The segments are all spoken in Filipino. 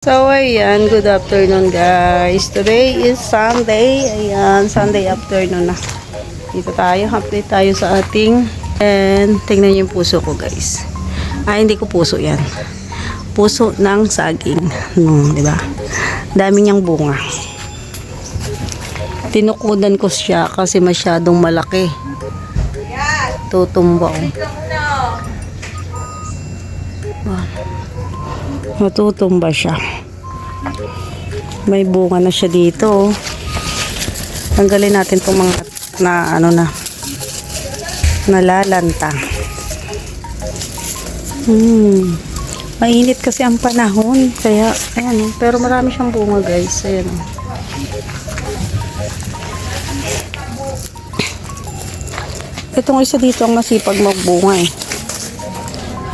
So, ayan, good afternoon guys. Today is Sunday. Ayan, Sunday afternoon na. Dito tayo, update tayo sa ating and tingnan yung puso ko guys. Hindi ko puso yan. Puso ng saging. Di ba? Dami niyang bunga. Tinukudan ko siya kasi masyadong malaki. Tutumba. Matutumba siya. May bunga na siya dito. Tanggalin natin itong mga nalalanta. Mainit kasi ang panahon. Kaya, ayan. Pero marami siyang bunga guys. Ayan. Itong isa dito ang masipag magbunga eh.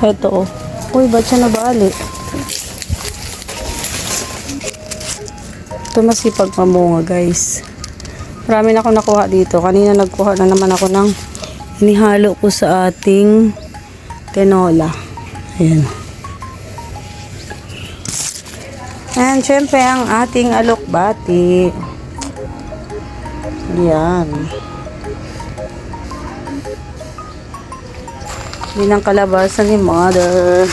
Ito oh. Uy, ba't siya nabali? Ito masipag mamunga guys. Marami na ako nakuha dito. Kanina nagkuha na naman ako ng inihalo ko sa ating tinola. Ayan. And syempre ang ating alokbati. Ayan. Din ang kalabasa ni mother.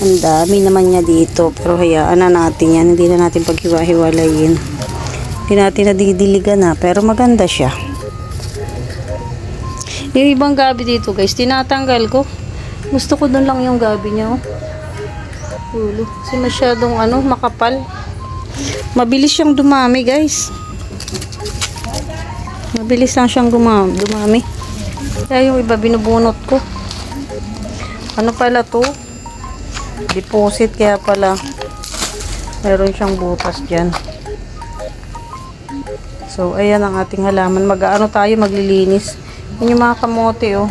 Ang dami naman niya dito. Pero hayaan na natin yan. Hindi na natin paghiwa-hiwalayin. Hindi natin nadidiligan na. Pero maganda siya. Yung ibang gabi dito guys, tinatanggal ko. Gusto ko doon lang yung gabi niya. Ulo. Kasi masyadong makapal. Mabilis siyang dumami guys. Mabilis lang siyang dumami. Kaya yung iba binubunot ko. Ano pala to? Deposit, kaya pala meron siyang butas dyan. So ayan ang ating halaman. Tayo maglilinis. Yan yung mga kamote oh.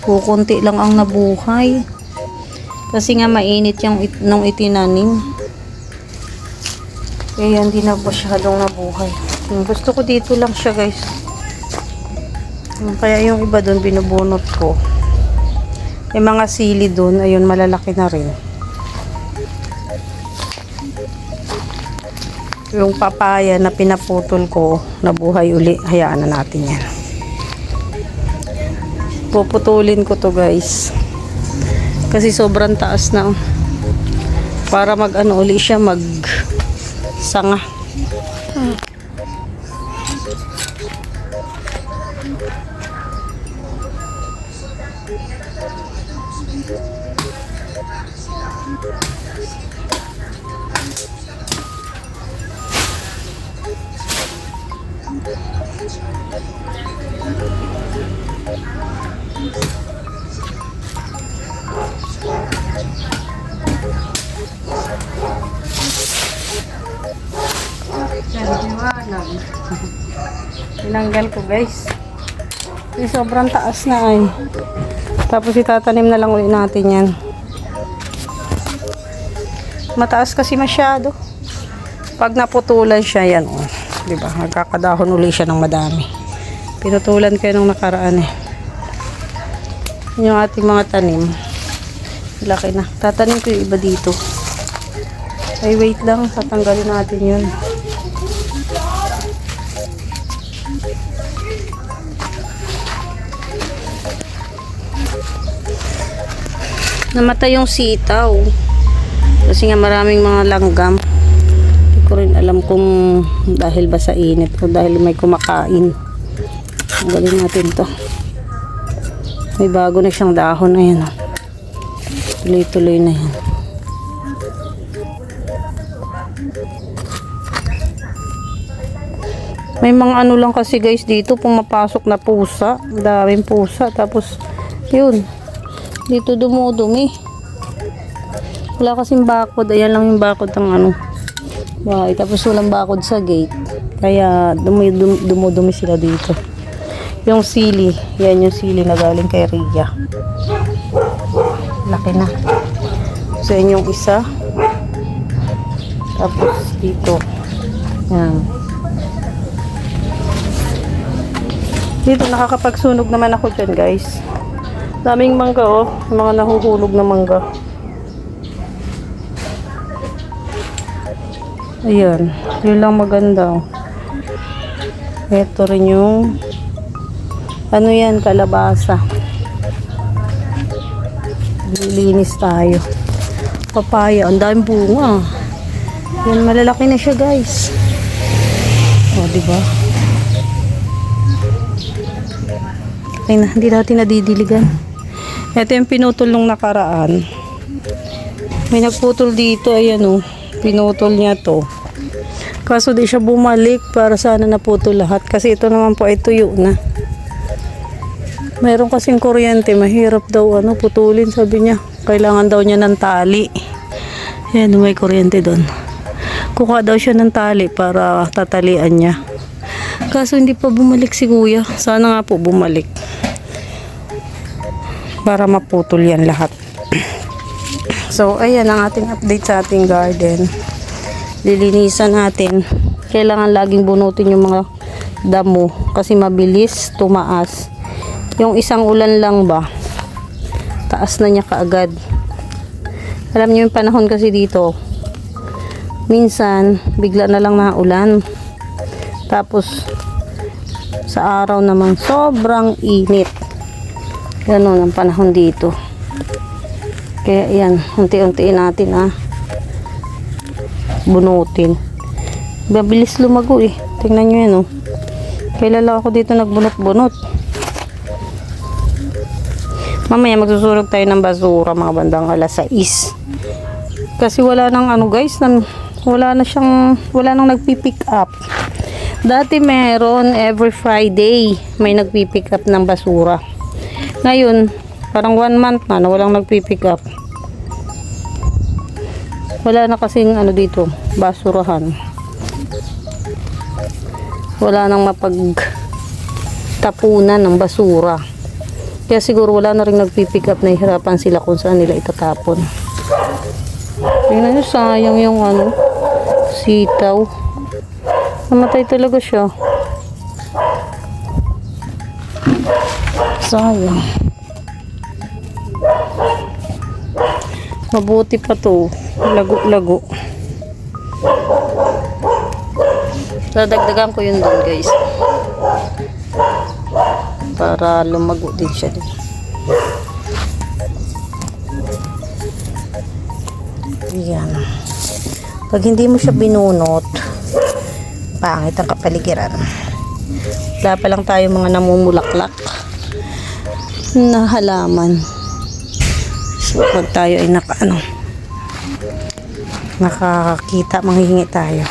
Kukunti lang ang nabuhay. Kasi nga mainit yung nung itinanim. Kaya hindi na masyadong nabuhay. Gusto ko dito lang siya guys. Kaya yung iba doon binubunot ko. Yung mga sili doon, ayun, malalaki na rin. Yung papaya na pinaputol ko, nabuhay uli. Hayaan na natin yan. Puputulin ko to guys. Kasi sobrang taas na. Para uli siya, sanga. Tinanggal ko guys. Sobrang taas na ay. Tapos itatanim na lang ulit natin yan. Mataas kasi masyado. Pag naputulan siya yan oh. Diba? Magkakadahon ulit siya ng madami. Pinutulan ko nung nakaraan eh. Yung ating mga tanim. Laki na. Tatanim ko yung iba dito. Ay wait lang. Tatanggalin natin yun. Namatay yung sitaw. Kasi nga maraming mga langgam. Hindi ko rin alam kung dahil ba sa init o dahil may kumakain. Tanggalin natin to. May bago na siyang dahon. Ayan. Tuloy-tuloy na yan. May mga lang kasi guys dito pumapasok na pusa. Daming pusa. Tapos yun. Dito dumudumi. Wala kasing bakod. Ayan lang yung bakod ng bahay. Tapos walang bakod sa gate. Kaya dumudumi sila dito. Yung sili. Yan yung sili na galing kay Ria. Laki na. So yan yung isa. Tapos dito. Yan. Dito nakakapagsunog naman ako dyan guys. Daming mangga oh. Mga nahuhulog na mangga. Ayan. Yun lang maganda oh. Ito rin yung ano yan, kalabasa. Lilinis tayo. Papaya. Ang daming bunga. Yan, malalaki na siya guys. O, diba? Ay na, hindi natin nadidiligan. Ito yung pinutol nung nakaraan. May nagputol dito, ayan o. Pinutol niya to. Kaso di siya bumalik para sana naputol lahat. Kasi ito naman po ay tuyo na. Meron kasing kuryente, mahirap daw putulin sabi niya. Kailangan daw niya ng tali. Ayan, may kuryente doon. Kuha daw siya ng tali para tatalian niya. Kaso hindi pa bumalik si kuya. Sana nga po bumalik. Para maputol yan lahat. So, ayan ang ating update sa ating garden. Lilinisan natin. Kailangan laging bunutin yung mga damo. Kasi mabilis tumaas. Yung isang ulan lang ba, taas na niya kaagad. Alam niyo yung panahon kasi dito. Minsan, bigla na lang naulan. Tapos, sa araw naman, sobrang init. Ganon ang panahon dito. Kaya yan, unti-untiin natin bunutin. Mabilis lumago eh. Tingnan nyo yan Kailan ako dito nagbunot-bunot. Mamaya magsusunog tayo ng basura mga bandang alas 6. Kasi wala nang guys, wala nang nagpi-pick up. Dati meron every Friday may nagpi-pick up ng basura. Ngayon, parang 1 month na walang nagpi-pick up. Wala na kasing dito, basurahan. Wala nang mapagtapunan ng basura. Kaya siguro wala na rin nagpi-pick up, nahihirapan sila kung saan nila itatapon. Tingnan nyo, sayang yung sitaw. Namatay talaga siya. Sayang. Mabuti pa to. Lago-lago. Dadagdagan ko yun doon guys. Para lumago din siya din. Ayan. Pag hindi mo siya binunot, pangit ang kapaligiran. Wala pa lang tayo mga namumulaklak na halaman. So pag tayo ay nakakita, manghihingi tayo.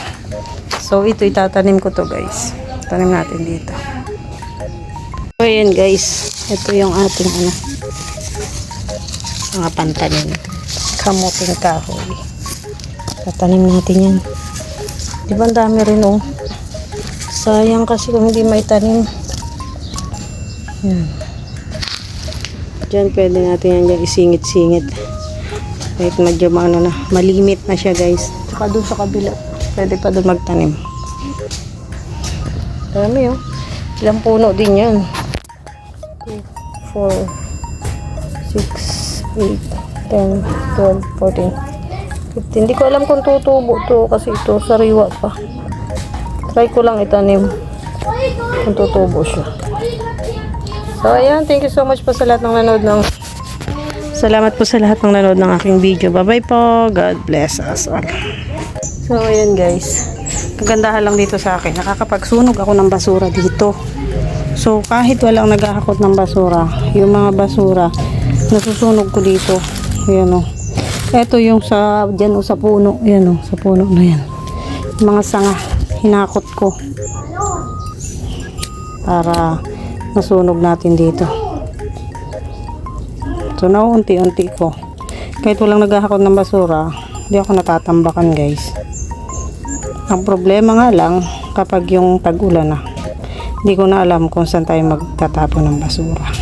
So ito itatanim ko to guys. Tanim natin dito. So ayan guys, ito yung ating mga pantanim. Kamuting kahoy. Tatanim natin yan. Diba ang dami rin sayang kasi kung hindi may tanim. Diyan pwede natin yan isingit-singit. Kahit medyo malimit na siya guys. Saka doon sa kabila, pwede pa doon magtanim. Dami ilang puno din yan. 2, 4, 6, 8, 10, 12, 14, 15. Hindi ko alam kung tutubo to kasi ito sariwa pa. Try ko lang itanim kung tutubo siya. So ayan, thank you so much po sa lahat ng nanood salamat po sa lahat ng nanood ng aking video. Bye bye po. God bless us all. So ayan guys, kagandahan lang dito sa akin, nakakapagsunog ako ng basura dito. So kahit walang naghahakot ng basura, yung mga basura nasusunog ko dito. Ayan eto yung dyan sa puno. Ayan sa puno na yan, yung mga sanga hinakot ko para masunog natin dito. So unti-unti ko, kahit walang naghahakot ng basura, hindi ako natatambakan guys. Ang problema nga lang kapag yung tag-ulan na, hindi ko na alam kung saan tayo magtatapon ng basura.